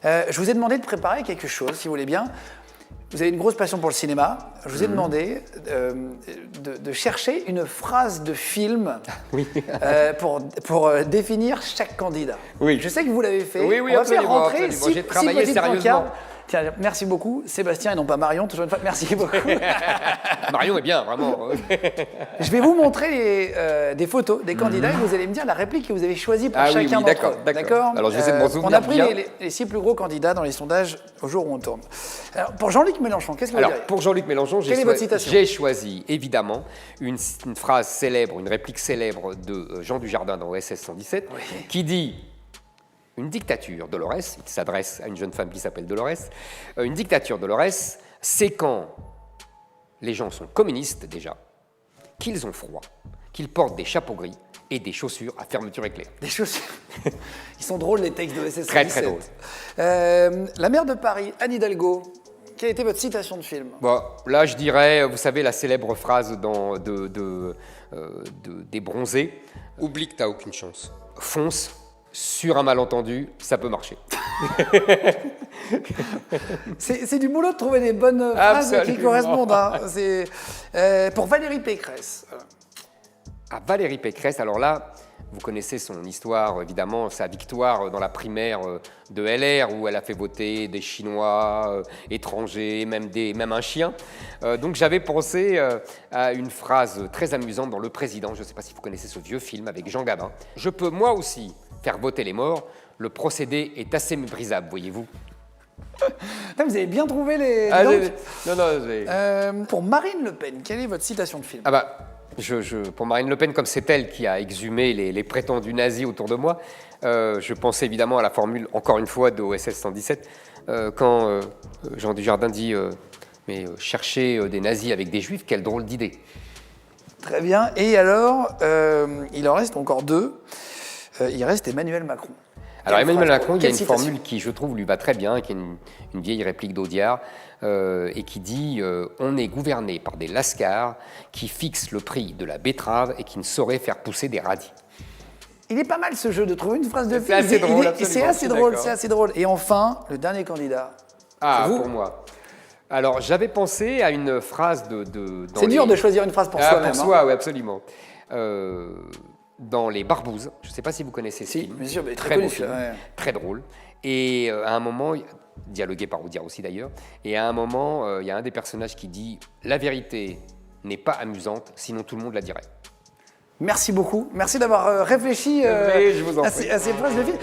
Je vous ai demandé de préparer quelque chose, si vous voulez bien. Vous avez une grosse passion pour le cinéma. Je vous ai demandé de chercher une phrase de film pour définir chaque candidat. Oui. Je sais que vous l'avez fait. Oui, On va faire absolument, rentrer absolument. six J'ai travaillé petites sérieusement. pancartes. Tiens, merci beaucoup, Sébastien et non pas Marion, toujours une fois. Merci beaucoup. Marion est bien, vraiment. Je vais vous montrer des photos des candidats et vous allez me dire la réplique que vous avez choisie pour chacun d'entre eux. D'accord. Alors je vais essayer de m'en souvenir On a pris bien. les 6 plus gros candidats dans les sondages au jour où on tourne. Alors, pour Jean-Luc Mélenchon, qu'est-ce que vous diriez? Pour Jean-Luc Mélenchon, Quelle est votre citation? j'ai choisi évidemment une phrase célèbre, une réplique célèbre de Jean Dujardin dans OSS 117, qui dit une dictature, Dolores, il s'adresse à une jeune femme qui s'appelle Dolores, une dictature, Dolores, c'est quand les gens sont communistes déjà, qu'ils ont froid, qu'ils portent des chapeaux gris et des chaussures à fermeture éclair. Des chaussures. Ils sont drôles, les textes de OSS 117. Très, très drôles. La maire de Paris, Anne Hidalgo, quelle était votre citation de film? Bon, là, je dirais, vous savez, la célèbre phrase des bronzés. Oublie que t'as aucune chance. Fonce, sur un malentendu, ça peut marcher. C'est du boulot de trouver des bonnes phrases qui Absolument. correspondent. Hein. Pour Valérie Pécresse. À Valérie Pécresse, alors là, vous connaissez son histoire, évidemment, sa victoire dans la primaire de LR, où elle a fait voter des Chinois, étrangers, même un chien. Donc j'avais pensé à une phrase très amusante dans Le Président, je ne sais pas si vous connaissez ce vieux film avec Jean Gabin. Je peux moi aussi faire voter les morts, le procédé est assez méprisable, voyez-vous. Putain, vous avez bien trouvé les... Pour Marine Le Pen, quelle est votre citation de film? Ah bah, pour Marine Le Pen, comme c'est elle qui a exhumé les prétendus nazis autour de moi, je pense évidemment à la formule, encore une fois, de OSS 117, quand Jean Dujardin dit mais chercher des nazis avec des juifs, quelle drôle d'idée. Très bien. Et alors, il en reste encore 2. Il reste Emmanuel Macron. Alors Emmanuel Macron, il y a Quelle une citation? formule qui, je trouve, lui va très bien, qui est une vieille réplique d'Audiard, et qui dit on est gouverné par des lascars qui fixent le prix de la betterave et qui ne sauraient faire pousser des radis. Il est pas mal ce jeu de trouver une phrase de film. assez drôle, absolument, C'est assez je suis drôle, d'accord. c'est assez drôle. Et enfin, le dernier candidat. Ah, vous pour moi. Alors, j'avais pensé à une phrase dans C'est dur de choisir une phrase pour soi-même. Pour soi, oui, absolument. Dans Les Barbouzes, je ne sais pas si vous connaissez ce film. bien sûr, mais très beau connu, film, ouais. très drôle. Et à un moment, dialogué par Audiard aussi d'ailleurs, et à un moment, il y a un des personnages qui dit « La vérité n'est pas amusante, sinon tout le monde la dirait ». Merci beaucoup. Merci d'avoir réfléchi Je vous en à prie. ces phrases de film.